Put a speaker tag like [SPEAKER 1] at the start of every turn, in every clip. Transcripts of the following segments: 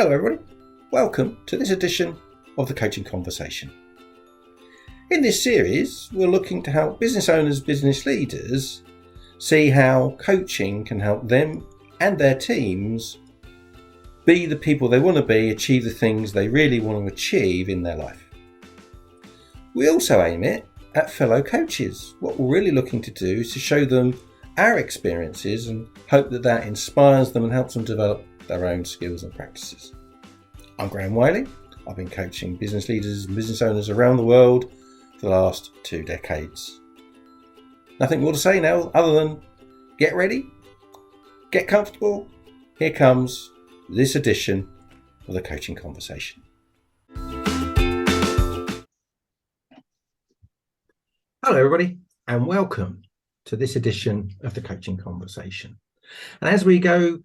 [SPEAKER 1] Hello everybody, welcome to this edition of the Coaching Conversation. In this series, we're looking to help business owners, business leaders see how coaching can help them and their teams be the people they want to be, achieve the things they really want to achieve in their life. We also aim it at fellow coaches. What we're really looking to do is to show them our experiences and hope that inspires them and helps them develop their own skills and practices. I'm Graham Wiley. I've been coaching business leaders and business owners around the world for the last 2 decades. Nothing more to say now other than get ready, get comfortable. Here comes this edition of the Coaching Conversation. Hello everybody and welcome to this edition of the Coaching Conversation. And as we go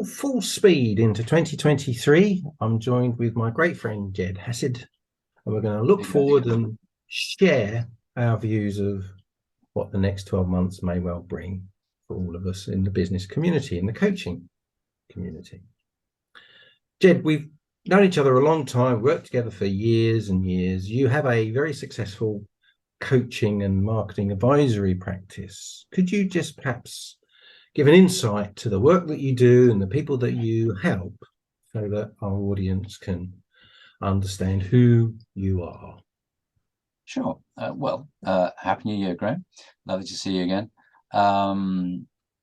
[SPEAKER 1] full speed into 2023, I'm joined with my great friend Jed Hassid, and we're going to look forward and share our views of what the next 12 months may well bring for all of us in the business community, in the coaching community. Jed, we've known each other a long time, worked together for years and years. You have a very successful coaching and marketing advisory practice. Could you just perhaps give an insight to the work that you do and the people that you help so that our audience can understand who you are?
[SPEAKER 2] Sure. Happy New Year, Graham. Lovely to see you again.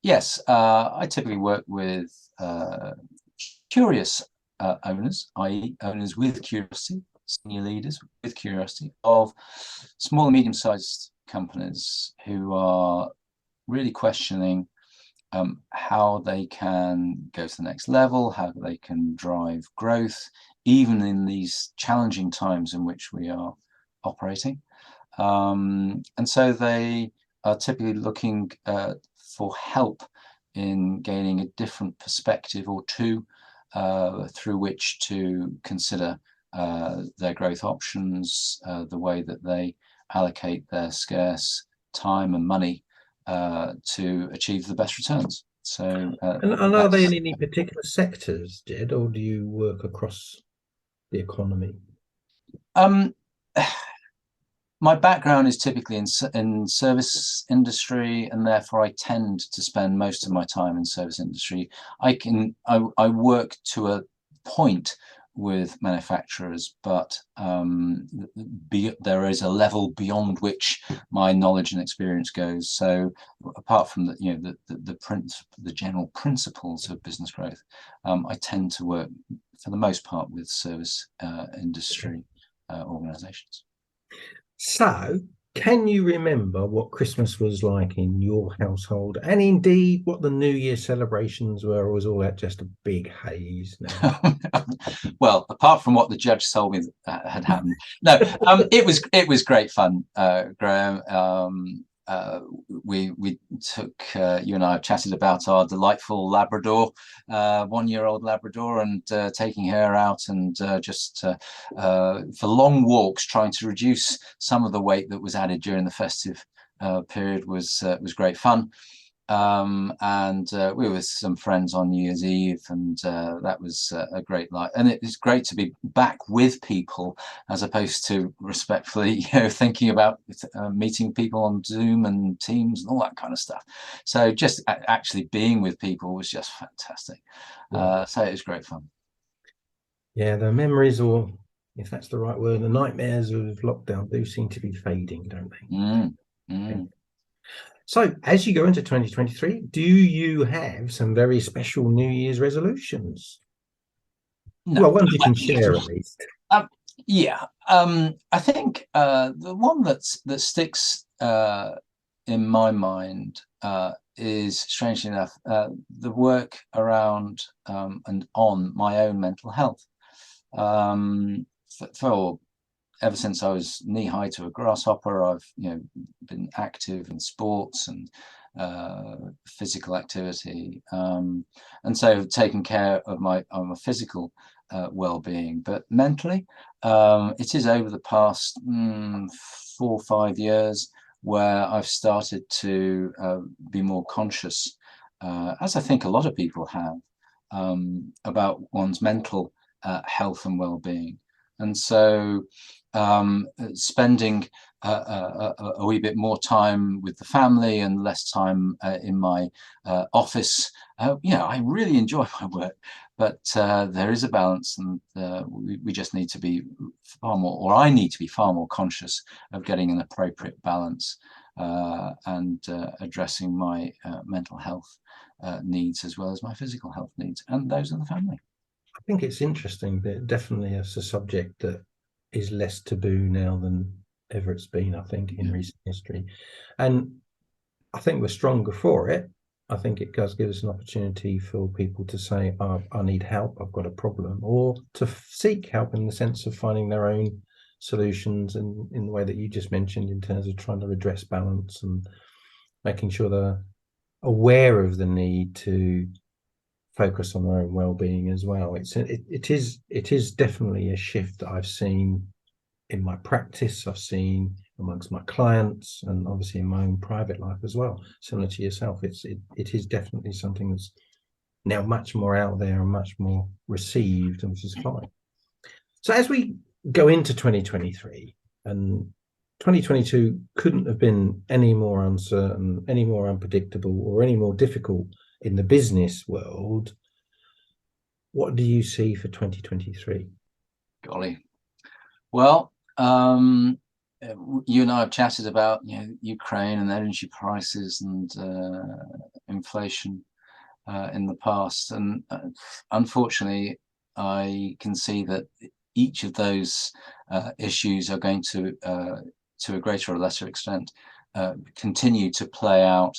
[SPEAKER 2] Yes, I typically work with curious owners, i.e. owners with curiosity, senior leaders with curiosity of small and medium-sized companies who are really questioning how they can go to the next level, how they can drive growth, even in these challenging times in which we are operating. And so they are typically looking for help in gaining a different perspective or two through which to consider their growth options, the way that they allocate their scarce time and money to achieve the best returns. So,
[SPEAKER 1] and are they in any particular sectors, Jed, or do you work across the economy?
[SPEAKER 2] My background is typically in service industry, and therefore I tend to spend most of my time in service industry. I work to a point with manufacturers, but there is a level beyond which my knowledge and experience goes. So apart from the general principles of business growth, I tend to work for the most part with service industry organizations.
[SPEAKER 1] So can you remember what Christmas was like in your household, and indeed what the New Year celebrations were, or was all that just a big haze now?
[SPEAKER 2] Well, apart from what the judge told me had happened, no, it was great fun, Graham. We took you and I have chatted about our delightful Labrador, 1-year-old Labrador, and taking her out and just for long walks, trying to reduce some of the weight that was added during the festive period was great fun. And we were with some friends on New Year's Eve, and that was a great night. And it was great to be back with people, as opposed to respectfully, thinking about meeting people on Zoom and Teams and all that kind of stuff. So just actually being with people was just fantastic.
[SPEAKER 1] Yeah.
[SPEAKER 2] So it was great fun.
[SPEAKER 1] Yeah, the memories, or if that's the right word, the nightmares of lockdown do seem to be fading, don't they? So as you go into 2023, do you have some very special New Year's resolutions?
[SPEAKER 2] No.
[SPEAKER 1] Well, ones you can share at least.
[SPEAKER 2] I think the one that sticks in my mind is, strangely enough, the work around and on my own mental health. Ever since I was knee-high to a grasshopper, I've been active in sports and physical activity, and so taking care of my physical well-being. But mentally, it is over the past 4 or 5 years where I've started to be more conscious, as I think a lot of people have, about one's mental health and well-being. And so spending a wee bit more time with the family and less time in my office. I really enjoy my work, but there is a balance, and we just need to be far more, or I need to be far more conscious of getting an appropriate balance and addressing my mental health needs as well as my physical health needs, and those of the family.
[SPEAKER 1] I think it's interesting that definitely it's a subject that is less taboo now than ever it's been, I think, in recent history. And I think we're stronger for it. I think it does give us an opportunity for people to say, I need help, I've got a problem, or to seek help in the sense of finding their own solutions and in the way that you just mentioned, in terms of trying to address balance and making sure they're aware of the need to focus on their own well-being as well. It is definitely a shift that I've seen in my practice, I've seen amongst my clients, and obviously in my own private life as well. Similar to yourself, it is definitely something that's now much more out there and much more received, which is fine. So as we go into 2023, and 2022 couldn't have been any more uncertain, any more unpredictable, or any more difficult in the business world. What do you see for 2023?
[SPEAKER 2] Golly. Well, you and I have chatted about Ukraine and energy prices and inflation in the past, and unfortunately, I can see that each of those issues are going to a greater or lesser extent, continue to play out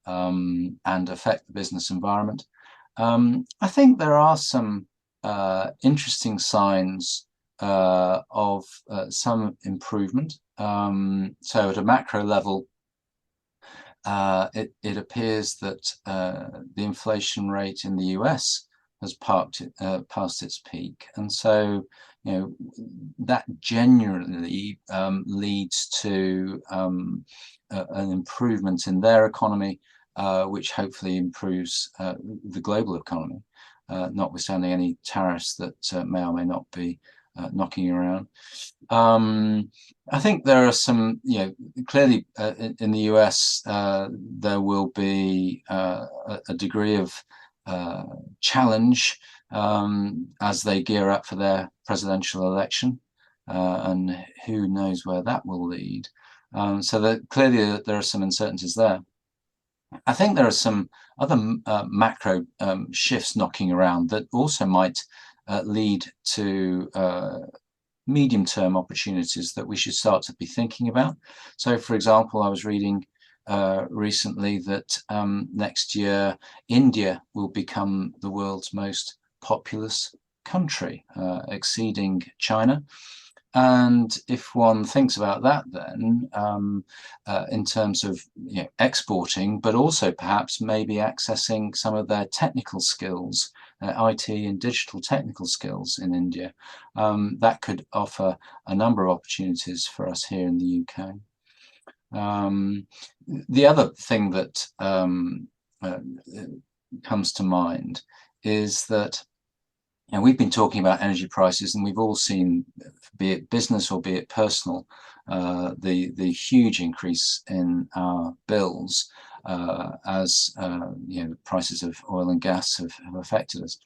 [SPEAKER 2] and affect the business environment. I think there are some interesting signs of some improvement. So at a macro level, it appears that the inflation rate in the US has passed its peak, and so that generally leads to an improvement in their economy, which hopefully improves the global economy, notwithstanding any tariffs that may or may not be knocking around. I think there are some, clearly in the US, there will be a degree of challenge as they gear up for their presidential election, and who knows where that will lead. So that clearly there are some uncertainties there. I think there are some other macro shifts knocking around that also might lead to medium-term opportunities that we should start to be thinking about. So, for example, I was reading recently that next year India will become the world's most populous country, exceeding China. And if one thinks about that, then in terms of exporting, but also perhaps maybe accessing some of their technical skills, IT and digital technical skills in India, that could offer a number of opportunities for us here in the UK. The other thing that comes to mind is that we've been talking about energy prices, and we've all seen, be it business or be it personal, the huge increase in our bills as prices of oil and gas have affected us.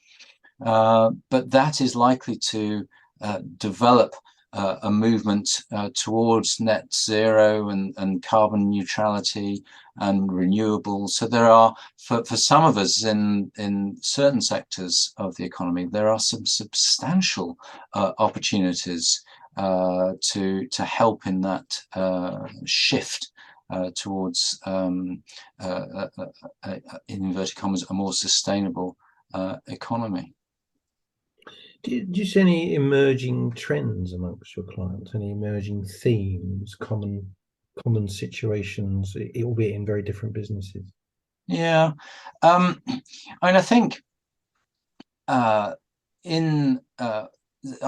[SPEAKER 2] But that is likely to develop a movement towards net zero and carbon neutrality and renewables. So there are, for some of us in certain sectors of the economy, there are some substantial opportunities to help in that shift towards, in inverted commas, a more sustainable economy.
[SPEAKER 1] Do you see any emerging trends amongst your clients? Any emerging themes, common situations, albeit in very different businesses?
[SPEAKER 2] Yeah, I think I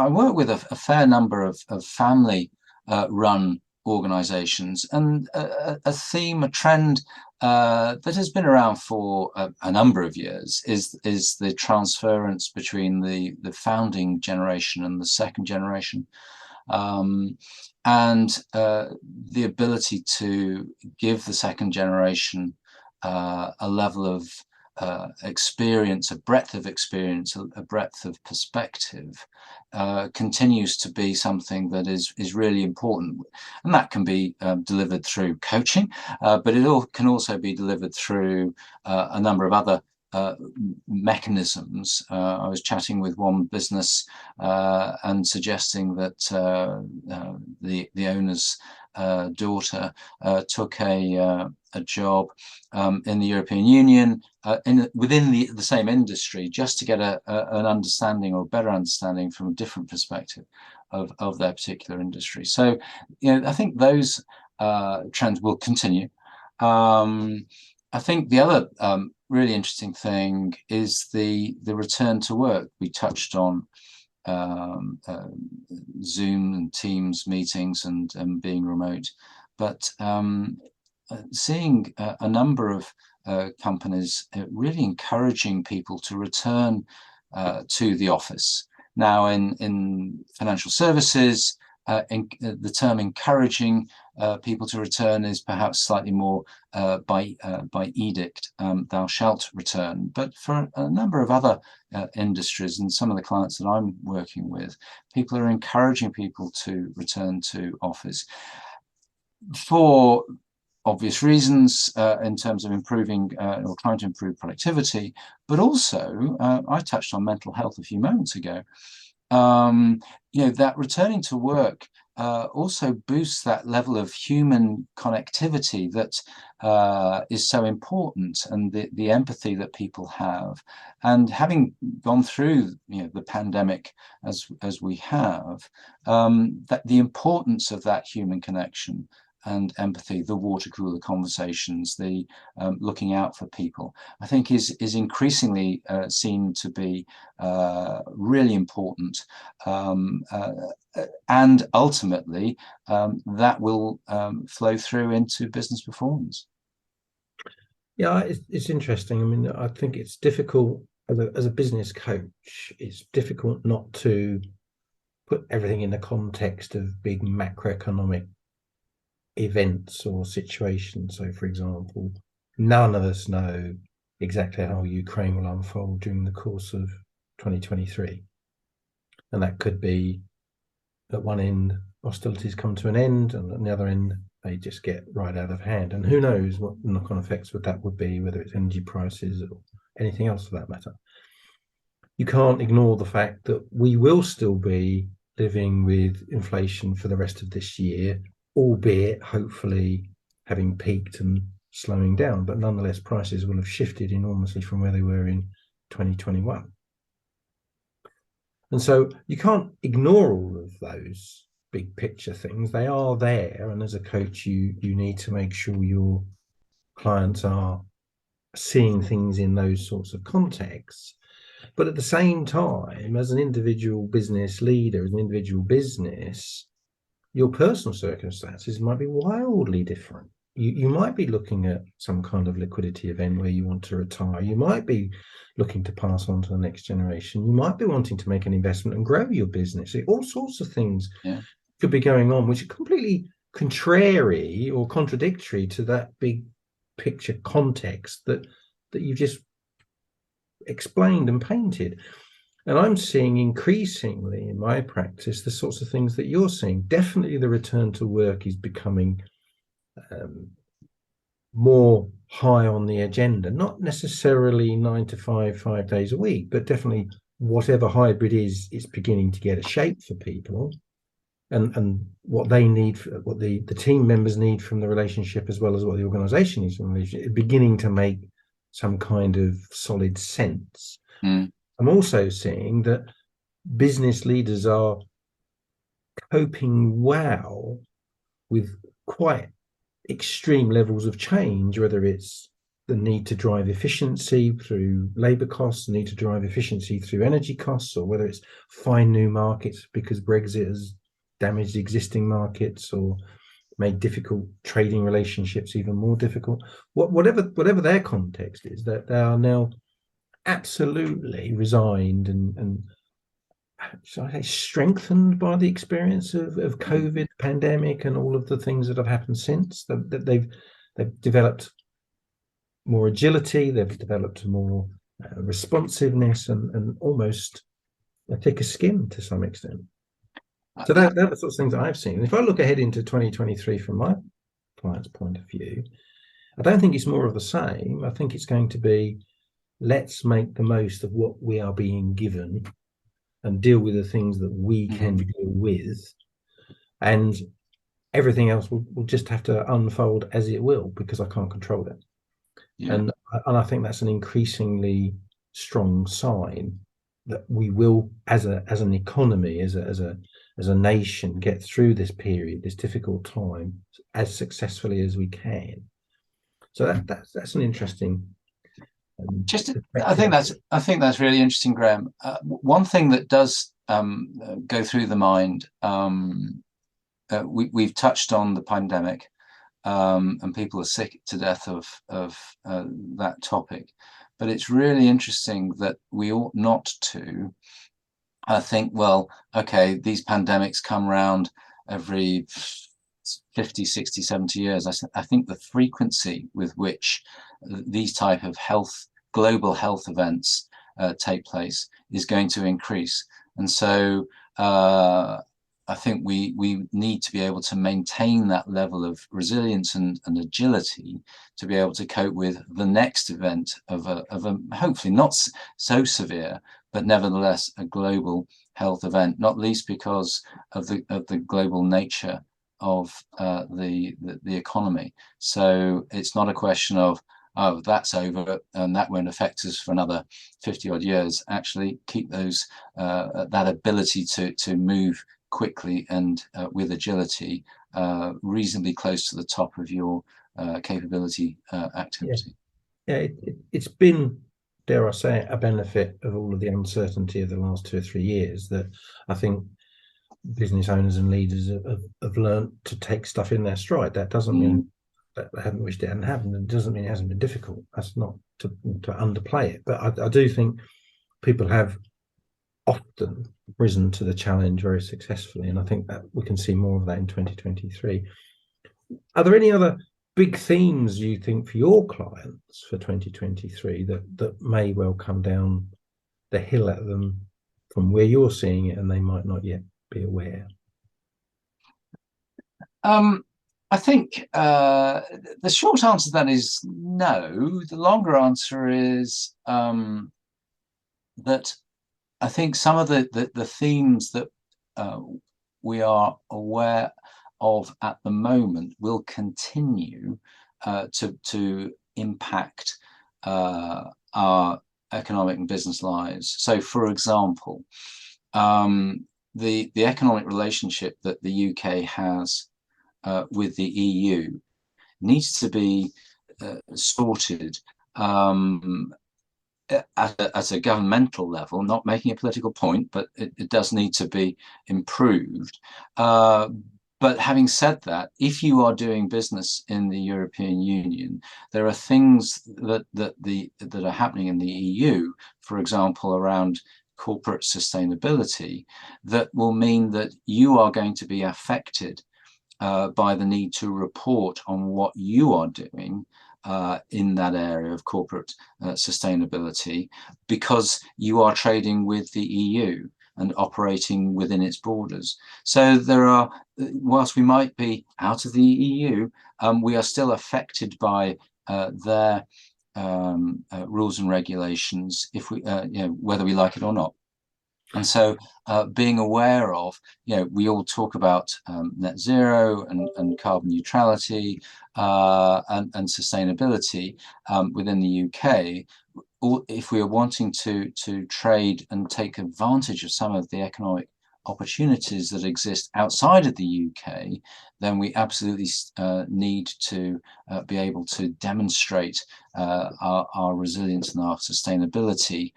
[SPEAKER 2] work with a fair number of family run organizations. And a theme, a trend that has been around for a number of years is the transference between the founding generation and the second generation. And the ability to give the second generation a level of experience, a breadth of experience, a breadth of perspective, continues to be something that is really important. And that can be delivered through coaching, but it can also be delivered through a number of other mechanisms. I was chatting with one business and suggesting that the owner's daughter took a job in the European Union within the same industry, just to get an understanding, or a better understanding from a different perspective of their particular industry. So, I think those trends will continue. I think the other really interesting thing is the return to work. We touched on Zoom and Teams meetings and being remote, but seeing a number of companies really encouraging people to return to the office. Now, in financial services, the term encouraging people to return is perhaps slightly more by edict, thou shalt return. But for a number of other industries and some of the clients that I'm working with, people are encouraging people to return to office for obvious reasons, in terms of improving or trying to improve productivity, but also I touched on mental health a few moments ago. That returning to work also boosts that level of human connectivity that is so important, and the empathy that people have. And having gone through the pandemic as we have, that the importance of that human connection and empathy, the water cooler conversations, the looking out for people, I think is increasingly seen to be really important, and ultimately that will flow through into business performance.
[SPEAKER 1] Yeah, it's interesting. I mean, I think it's difficult as a business coach. It's difficult not to put everything in the context of big macroeconomic events or situations. So, for example, none of us know exactly how Ukraine will unfold during the course of 2023. And that could be at one end, hostilities come to an end, and at the other end, they just get right out of hand. And who knows what knock-on effects that would be, whether it's energy prices or anything else for that matter. You can't ignore the fact that we will still be living with inflation for the rest of this year, albeit hopefully having peaked and slowing down, but nonetheless prices will have shifted enormously from where they were in 2021. And so you can't ignore all of those big picture things. They are there, and as a coach you need to make sure your clients are seeing things in those sorts of contexts. But at the same time, as an individual business leader, as an individual business, your personal circumstances might be wildly different. You might be looking at some kind of liquidity event where you want to retire. You might be looking to pass on to the next generation. You might be wanting to make an investment and grow your business. All sorts of things could be going on, which are completely contrary or contradictory to that big picture context that you've just explained and painted. And I'm seeing increasingly in my practice the sorts of things that you're seeing. Definitely the return to work is becoming more high on the agenda, not necessarily 9 to 5, 5 days a week, but definitely whatever hybrid is, it's beginning to get a shape for people, and what they need, what the team members need from the relationship, as well as what the organization needs from the relationship, beginning to make some kind of solid sense. I'm also seeing that business leaders are coping well with quite extreme levels of change, whether it's the need to drive efficiency through labor costs, the need to drive efficiency through energy costs, or whether it's find new markets because Brexit has damaged existing markets, or made difficult trading relationships even more difficult. Whatever their context is, that they are now absolutely resigned and so I say strengthened by the experience of COVID pandemic and all of the things that have happened since. That they've developed more agility, they've developed more responsiveness and almost a thicker skin to some extent. So they're the sorts of things that I've seen. And if I look ahead into 2023 from my client's point of view, I don't think it's more of the same. I think it's going to be, let's make the most of what we are being given and deal with the things that we can deal with. And everything else will just have to unfold as it will, because I can't control it. Yeah. And I think that's an increasingly strong sign that we will, as an economy, as a nation, get through this period, this difficult time, as successfully as we can. So that's an interesting.
[SPEAKER 2] I think that's really interesting, Graham. One thing that does go through the mind, we've touched on the pandemic, and people are sick to death of that topic. But it's really interesting that we ought not to think, well, okay, these pandemics come around every 50, 60, 70 years. I think the frequency with which these type of global health events take place is going to increase. And so I think we need to be able to maintain that level of resilience and agility to be able to cope with the next event of a hopefully not so severe, but nevertheless a global health event, not least because of the global nature of the economy. So it's not a question of, oh, that's over and that won't affect us for another 50 odd years. Actually keep those that ability to move quickly and with agility reasonably close to the top of your capability activity.
[SPEAKER 1] Yeah, it's been, dare I say it, a benefit of all of the uncertainty of the last 2 or 3 years that I think business owners and leaders have learned to take stuff in their stride. That doesn't mean that they haven't wished it hadn't happened, and it doesn't mean it hasn't been difficult. That's not to underplay it, but I do think people have often risen to the challenge very successfully, and I think that we can see more of that in 2023. Are there any other big themes you think for your clients for 2023 that may well come down the hill at them from where you're seeing it and they might not yet be aware?
[SPEAKER 2] I think the short answer to that is no. The longer answer is that I think some of the themes that we are aware of at the moment will continue to impact our economic and business lives. So, for example, the economic relationship that the UK has with the EU needs to be sorted at a governmental level, not making a political point, but it does need to be improved. But having said that, if you are doing business in the European Union, there are things that are happening in the EU, for example, around corporate sustainability, that will mean that you are going to be affected by the need to report on what you are doing in that area of corporate sustainability, because you are trading with the EU and operating within its borders. So there are, whilst we might be out of the EU, we are still affected by their rules and regulations, if we, whether we like it or not. And so being aware of, we all talk about net zero and carbon neutrality and sustainability within the UK. If we are wanting to trade and take advantage of some of the economic opportunities that exist outside of the UK, then we absolutely need to be able to demonstrate our resilience and our sustainability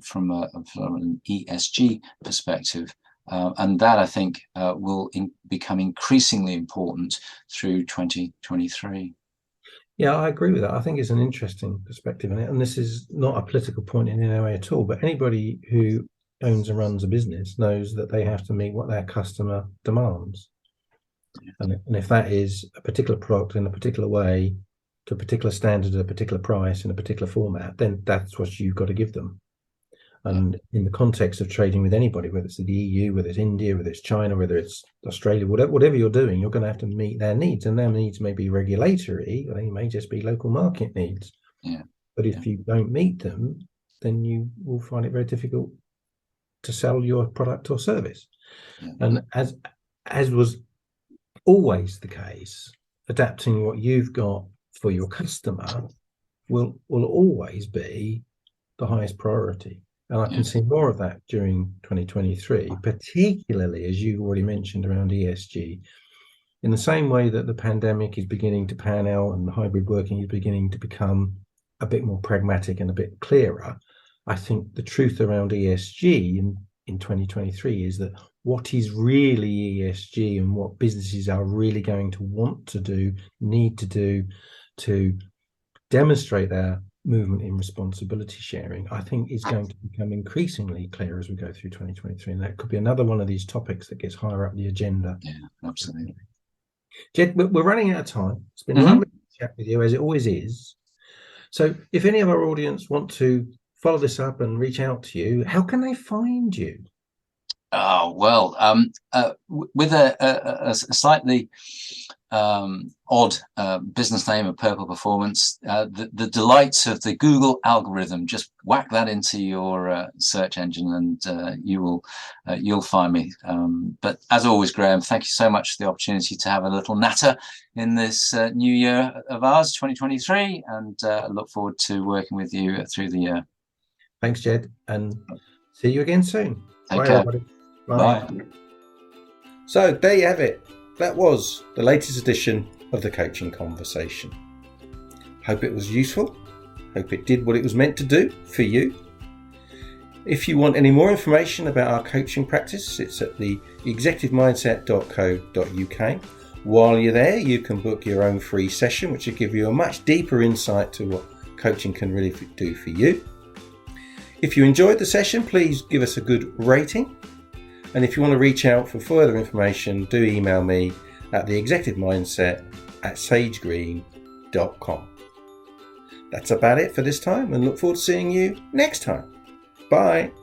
[SPEAKER 2] from an ESG perspective And that, I think, will become increasingly important through 2023.
[SPEAKER 1] Yeah, I agree with that. I think it's an interesting perspective in it. And this is not a political point in any way at all, but anybody who owns and runs a business knows that they have to meet what their customer demands.
[SPEAKER 2] Yeah.
[SPEAKER 1] And if that is a particular product in a particular way, to a particular standard, at a particular price, in a particular format, then that's what you've got to give them. And in the context of trading with anybody, whether it's the EU, whether it's India, whether it's China, whether it's Australia, whatever you're doing, you're going to have to meet their needs. And their needs may be regulatory, or they may just be local market needs.
[SPEAKER 2] Yeah.
[SPEAKER 1] But if you don't meet them, then you will find it very difficult to sell your product or service.
[SPEAKER 2] Yeah.
[SPEAKER 1] And as was always the case, adapting what you've got for your customer will always be the highest priority. And I can see more of that during 2023, particularly, as you already mentioned, around ESG. In the same way that the pandemic is beginning to pan out and the hybrid working is beginning to become a bit more pragmatic and a bit clearer, I think the truth around ESG in 2023 is that what is really ESG and what businesses are really going to want to do, need to do to demonstrate their movement in responsibility sharing, I think is going to become increasingly clear as we go through 2023. And that could be another one of these topics that gets higher up the agenda.
[SPEAKER 2] Yeah, absolutely.
[SPEAKER 1] Jed, we're running out of time. It's been lovely to chat with you, as it always is. So if any of our audience want to follow this up and reach out to you, how can they find you?
[SPEAKER 2] Oh, well, with a slightly odd business name of Purple Performance, the delights of the Google algorithm, just whack that into your search engine and you'll find me. But as always, Graham, thank you so much for the opportunity to have a little natter in this new year of ours, 2023, and look forward to working with you through the year.
[SPEAKER 1] Thanks, Jed, and see you again soon.
[SPEAKER 2] Take
[SPEAKER 1] Bye,
[SPEAKER 2] care.
[SPEAKER 1] everybody.
[SPEAKER 2] Bye.
[SPEAKER 1] So there you have it. That was the latest edition of the Coaching Conversation. Hope it was useful. Hope it did what it was meant to do for you. If you want any more information about our coaching practice, it's at the executivemindset.co.uk. While you're there, you can book your own free session, which will give you a much deeper insight to what coaching can really do for you. If you enjoyed the session, please give us a good rating. And if you want to reach out for further information, do email me at theexecutivemindset@sagegreen.com. That's about it for this time, and look forward to seeing you next time. Bye.